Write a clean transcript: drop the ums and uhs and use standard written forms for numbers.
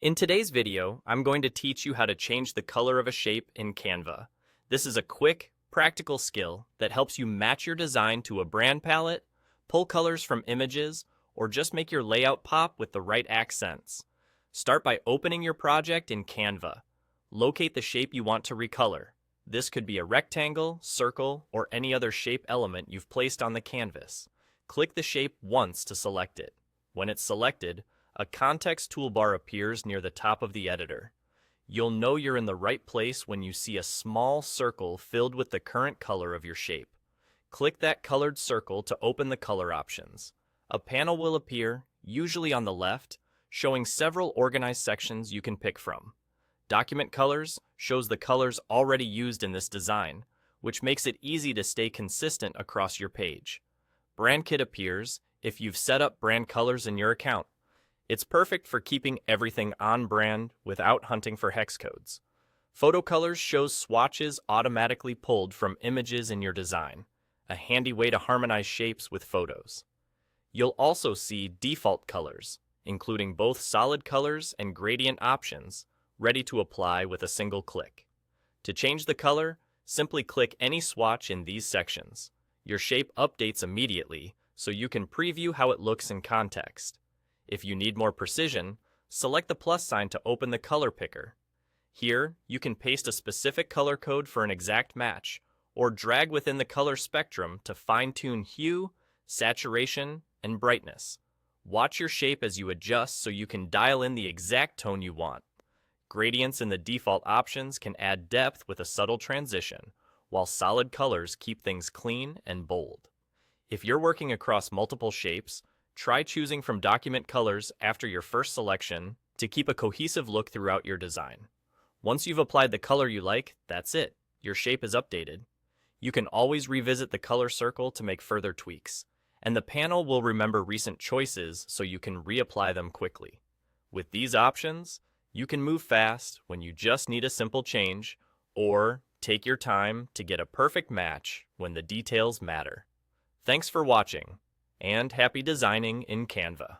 In today's video, I'm going to teach you how to change the color of a shape in Canva. This is a quick, practical skill that helps you match your design to a brand palette, pull colors from images, or just make your layout pop with the right accents. Start by opening your project in Canva. Locate the shape you want to recolor. This could be a rectangle, circle, or any other shape element you've placed on the canvas. Click the shape once to select it. When it's selected, a context toolbar appears near the top of the editor. You'll know you're in the right place when you see a small circle filled with the current color of your shape. Click that colored circle to open the color options. A panel will appear, usually on the left, showing several organized sections you can pick from. Document Colors shows the colors already used in this design, which makes it easy to stay consistent across your page. Brand Kit appears if you've set up brand colors in your account. It's perfect for keeping everything on brand without hunting for hex codes. Photo Colors shows swatches automatically pulled from images in your design, a handy way to harmonize shapes with photos. You'll also see default colors, including both solid colors and gradient options, ready to apply with a single click. To change the color, simply click any swatch in these sections. Your shape updates immediately, so you can preview how it looks in context. If you need more precision, select the plus sign to open the color picker. Here, you can paste a specific color code for an exact match, or drag within the color spectrum to fine-tune hue, saturation, and brightness. Watch your shape as you adjust so you can dial in the exact tone you want. Gradients in the default options can add depth with a subtle transition, while solid colors keep things clean and bold. If you're working across multiple shapes, try choosing from Document Colors after your first selection to keep a cohesive look throughout your design. Once you've applied the color you like, that's it. Your shape is updated. You can always revisit the color circle to make further tweaks, and the panel will remember recent choices so you can reapply them quickly. With these options, you can move fast when you just need a simple change, or take your time to get a perfect match when the details matter. Thanks for watching, and happy designing in Canva.